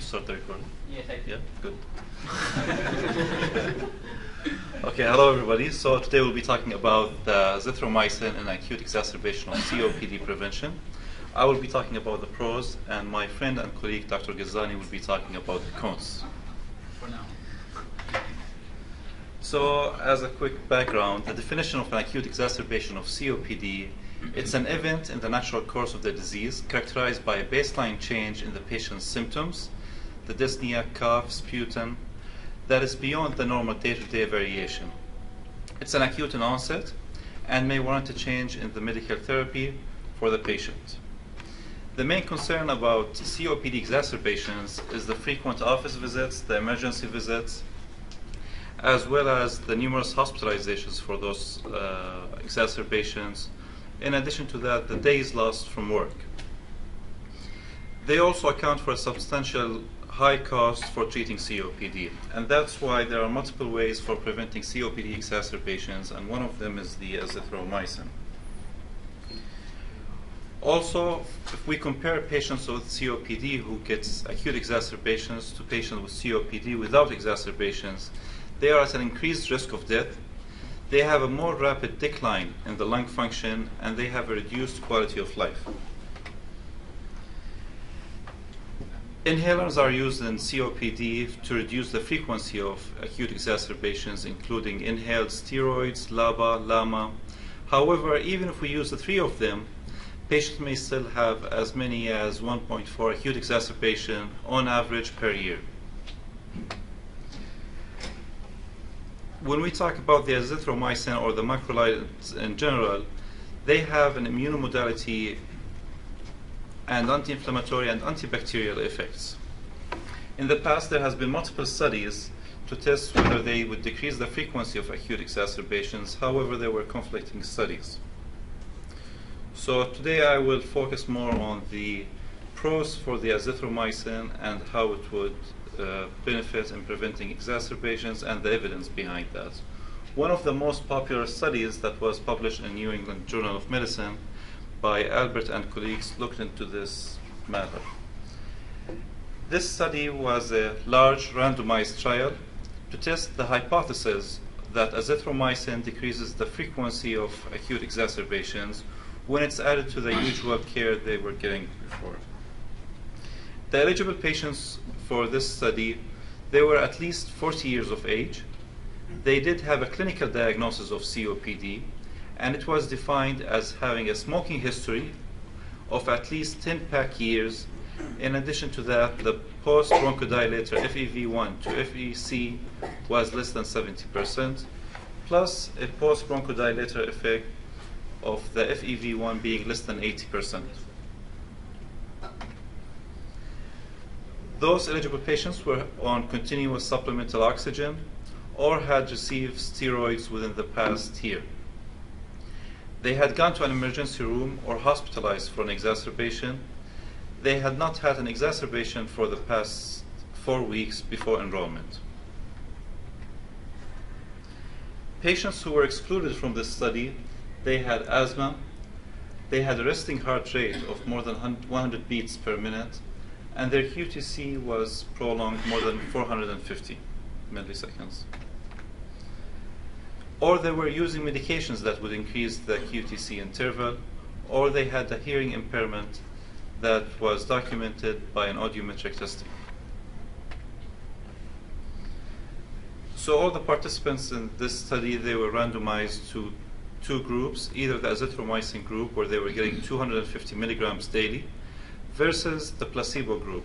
start the recording? Yes, I do. Yeah, good. Okay, hello everybody. So today we'll be talking about the azithromycin and acute exacerbation of COPD prevention. I will be talking about the pros, and my friend and colleague Dr. Ghazani will be talking about the cons. For now. So, as a quick background, the definition of an acute exacerbation of COPD, it's an event in the natural course of the disease characterized by a baseline change in the patient's symptoms, the dyspnea, cough, sputum, that is beyond the normal day-to-day variation. It's an acute in onset and may warrant a change in the medical therapy for the patient. The main concern about COPD exacerbations is the frequent office visits, the emergency visits, as well as the numerous hospitalizations for those exacerbations. In addition to that, the days lost from work. They also account for a substantial high cost for treating COPD, and that's why there are multiple ways for preventing COPD exacerbations, and one of them is the azithromycin. Also, if we compare patients with COPD who gets acute exacerbations to patients with COPD without exacerbations, they are at an increased risk of death. They have a more rapid decline in the lung function, and they have a reduced quality of life. Inhalers are used in COPD to reduce the frequency of acute exacerbations, including inhaled steroids, LABA, LAMA. However, even if we use the three of them, patients may still have as many as 1.4 acute exacerbation on average per year. When we talk about the azithromycin or the macrolides in general, they have an immunomodality and anti-inflammatory and antibacterial effects. In the past, there has been multiple studies to test whether they would decrease the frequency of acute exacerbations. However, there were conflicting studies. So today I will focus more on the pros for the azithromycin and how it would benefit in preventing exacerbations and the evidence behind that. One of the most popular studies that was published in New England Journal of Medicine by Albert and colleagues looked into this matter. This study was a large randomized trial to test the hypothesis that azithromycin decreases the frequency of acute exacerbations when it's added to the usual care they were getting before. The eligible patients for this study, they were at least 40 years of age. They did have a clinical diagnosis of COPD, and it was defined as having a smoking history of at least 10 pack years. In addition to that, the post-bronchodilator FEV1 to FEC was less than 70%, plus a post-bronchodilator effect of the FEV1 being less than 80%. Those eligible patients were on continuous supplemental oxygen or had received steroids within the past year. They had gone to an emergency room or hospitalized for an exacerbation. They had not had an exacerbation for the past 4 weeks before enrollment. Patients who were excluded from this study, they had asthma, they had a resting heart rate of more than 100 beats per minute, and their QTC was prolonged more than 450 milliseconds. Or they were using medications that would increase the QTC interval, or they had a hearing impairment that was documented by an audiometric testing. So all the participants in this study, they were randomized to two groups, either the azithromycin group, where they were getting 250 milligrams daily, versus the placebo group.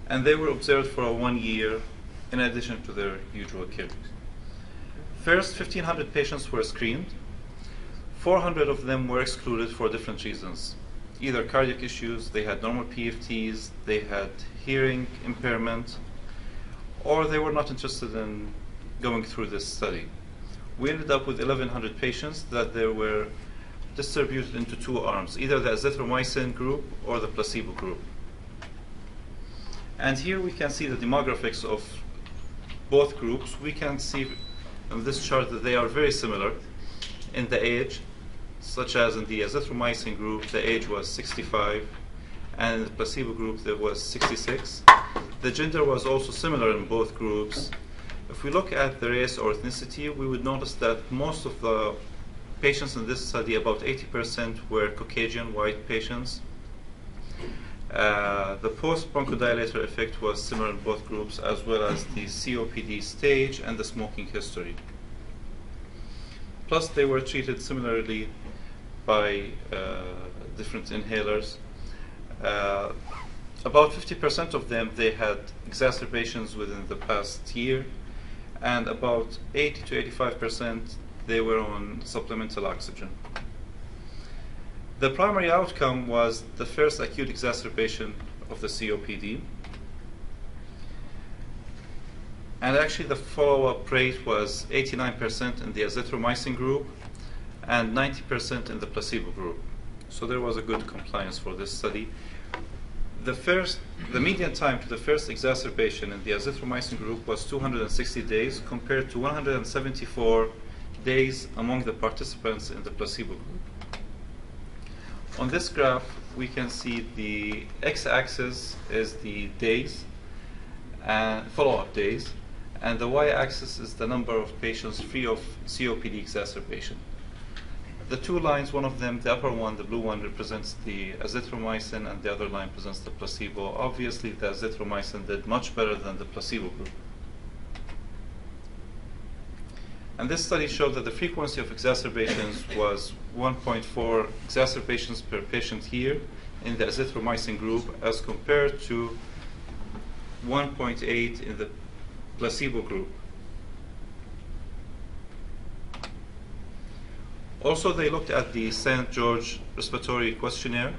And they were observed for 1 year in addition to their usual care. First, 1,500 patients were screened. 400 of them were excluded for different reasons. Either cardiac issues, they had normal PFTs, they had hearing impairment, or they were not interested in going through this study. We ended up with 1,100 patients that they were distributed into two arms, either the azithromycin group or the placebo group. And here we can see the demographics of both groups. We can see on this chart that they are very similar in the age, such as in the azithromycin group, the age was 65, and in the placebo group there was 66. The gender was also similar in both groups. If we look at the race or ethnicity, we would notice that most of the patients in this study, about 80%, were Caucasian white patients. The post-bronchodilator effect was similar in both groups, as well as the COPD stage and the smoking history. Plus, they were treated similarly by different inhalers. About 50% of them, they had exacerbations within the past year, and about 80 to 85%, they were on supplemental oxygen. The primary outcome was the first acute exacerbation of the COPD. And actually the follow-up rate was 89% in the azithromycin group and 90% in the placebo group. So there was a good compliance for this study. The median time to the first exacerbation in the azithromycin group was 260 days compared to 174 days among the participants in the placebo group. On this graph, we can see the x-axis is the days, and follow-up days, and the y-axis is the number of patients free of COPD exacerbation. The two lines, one of them, the upper one, the blue one, represents the azithromycin, and the other line represents the placebo. Obviously, the azithromycin did much better than the placebo group. And this study showed that the frequency of exacerbations was 1.4 exacerbations per patient year in the azithromycin group as compared to 1.8 in the placebo group. Also, they looked at the St. George Respiratory Questionnaire,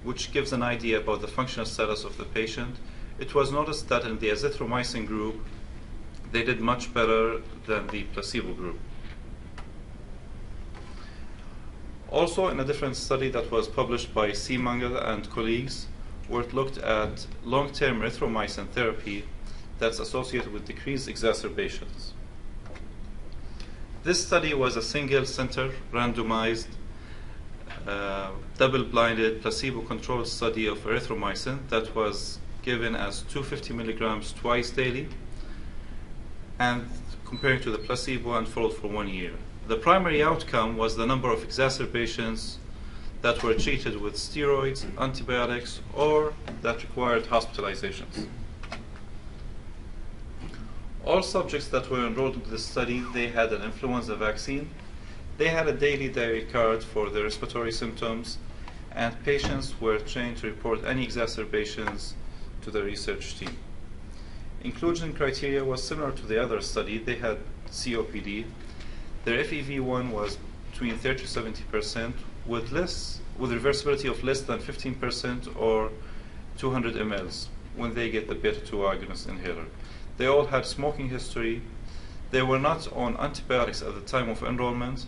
which gives an idea about the functional status of the patient. It was noticed that in the azithromycin group, they did much better than the placebo group. Also, in a different study that was published by C. Mangel and colleagues, where it looked at long-term erythromycin therapy that's associated with decreased exacerbations. This study was a single-center, randomized, double-blinded, placebo-controlled study of erythromycin that was given as 250 milligrams twice daily, and comparing to the placebo, and followed for 1 year. The primary outcome was the number of exacerbations that were treated with steroids, antibiotics, or that required hospitalizations. All subjects that were enrolled in this study, they had an influenza vaccine. They had a daily diary card for their respiratory symptoms, and patients were trained to report any exacerbations to the research team. Inclusion criteria was similar to the other study. They had COPD. Their FEV1 was between 30 to 70% with reversibility of less than 15% or 200 mLs when they get the beta-2 agonist inhaler. They all had smoking history. They were not on antibiotics at the time of enrollment,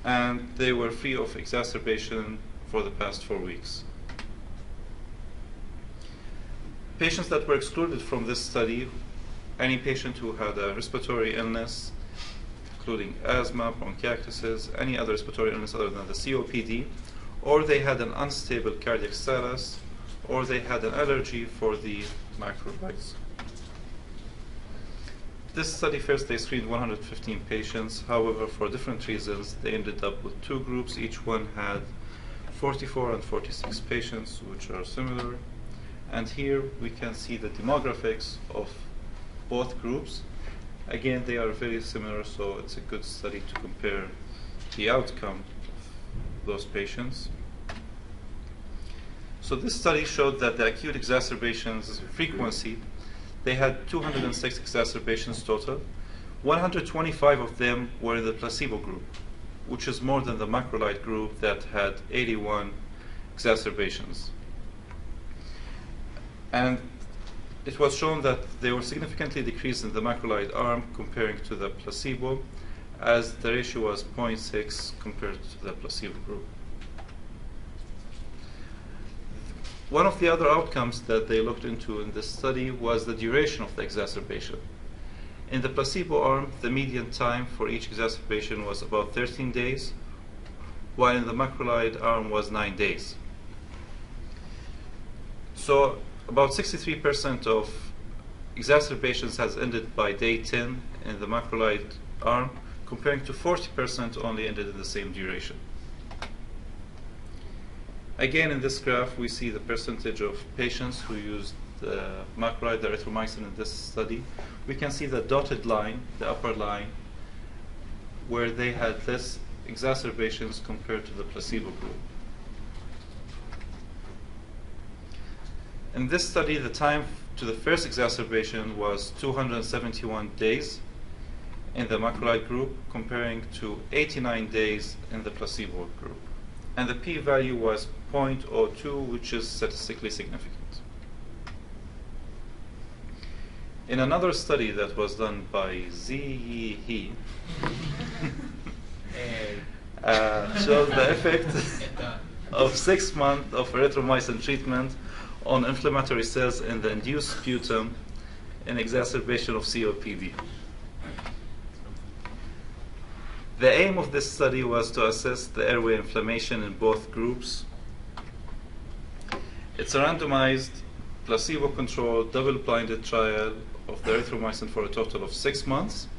and they were free of exacerbation for the past 4 weeks. Patients that were excluded from this study, any patient who had a respiratory illness, including asthma, bronchiectasis, any other respiratory illness other than the COPD, or they had an unstable cardiac status, or they had an allergy for the macrolides. This study first, they screened 115 patients. However, for different reasons, they ended up with 2 groups. Each one had 44 and 46 patients, which are similar. And here we can see the demographics of both groups. Again, they are very similar, so it's a good study to compare the outcome of those patients. So this study showed that the acute exacerbations frequency, they had 206 exacerbations total. 125 of them were in the placebo group, which is more than the macrolide group that had 81 exacerbations. And it was shown that they were significantly decreased in the macrolide arm comparing to the placebo, as the ratio was 0.6 compared to the placebo group. One of the other outcomes that they looked into in this study was the duration of the exacerbation. In the placebo arm, the median time for each exacerbation was about 13 days, while in the macrolide arm was 9 days. So about 63% of exacerbations has ended by day 10 in the macrolide arm, comparing to 40% only ended in the same duration. Again, in this graph, we see the percentage of patients who used macrolide azithromycin in this study. We can see the dotted line, the upper line, where they had less exacerbations compared to the placebo group. In this study, the time to the first exacerbation was 271 days in the macrolide group, comparing to 89 days in the placebo group. And the p-value was 0.02, which is statistically significant. In another study that was done by Zi He, shows the effect of 6 months of erythromycin treatment on inflammatory cells in the induced sputum in exacerbation of COPD. The aim of this study was to assess the airway inflammation in both groups. It's a randomized, placebo-controlled, double-blinded trial of the erythromycin for a total of 6 months.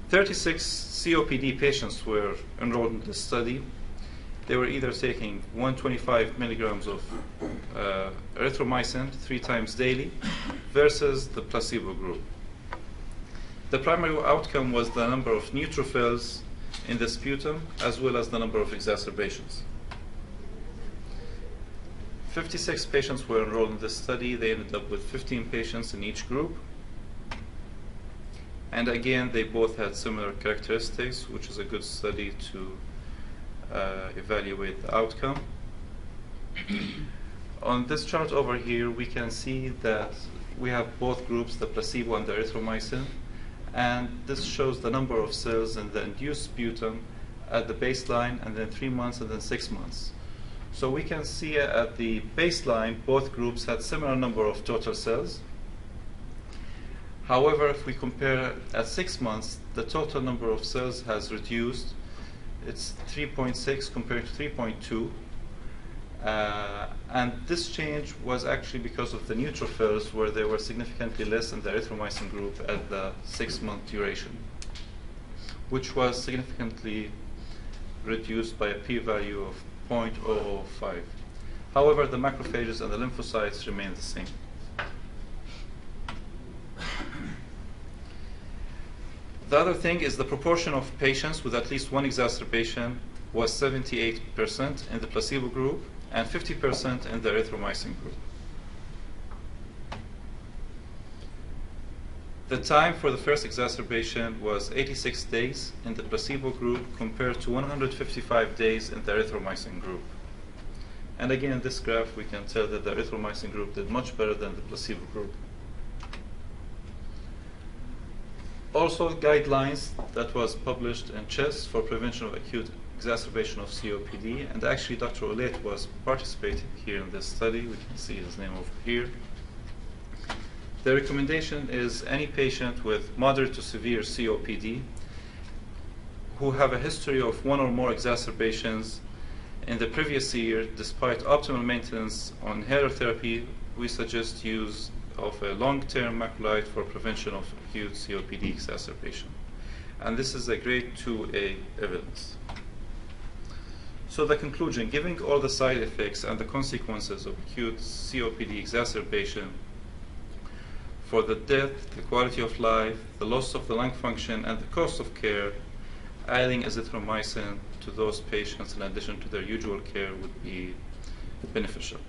36 COPD patients were enrolled in this study. They were either taking 125 milligrams of erythromycin 3 times daily versus the placebo group. The primary outcome was the number of neutrophils in the sputum, as well as the number of exacerbations. 56 patients were enrolled in this study. They ended up with 15 patients in each group. And again, they both had similar characteristics, which is a good study to evaluate the outcome. On this chart over here, we can see that we have both groups, the placebo and the erythromycin, and this shows the number of cells in the induced sputum at the baseline, and then 3 months, and then 6 months. So we can see at the baseline, both groups had similar number of total cells. However, if we compare at 6 months, the total number of cells has reduced. It's 3.6 compared to 3.2. And this change was actually because of the neutrophils, where they were significantly less in the erythromycin group at the 6-month duration, which was significantly reduced by a p-value of 0.005. However, the macrophages and the lymphocytes remain the same. The other thing is the proportion of patients with at least one exacerbation was 78% in the placebo group and 50% in the erythromycin group. The time for the first exacerbation was 86 days in the placebo group compared to 155 days in the erythromycin group. And again, in this graph, we can tell that the erythromycin group did much better than the placebo group. Also, guidelines that was published in CHEST for prevention of acute exacerbation of COPD, and actually Dr. Olate was participating here in this study. We can see his name over here. The recommendation is any patient with moderate to severe COPD who have a history of 1 or more exacerbations in the previous year, despite optimal maintenance on inhaler therapy, we suggest use of a long-term macrolide for prevention of acute COPD exacerbation. And this is a grade 2A evidence. So the conclusion, given all the side effects and the consequences of acute COPD exacerbation for the death, the quality of life, the loss of the lung function, and the cost of care, adding azithromycin to those patients in addition to their usual care would be beneficial.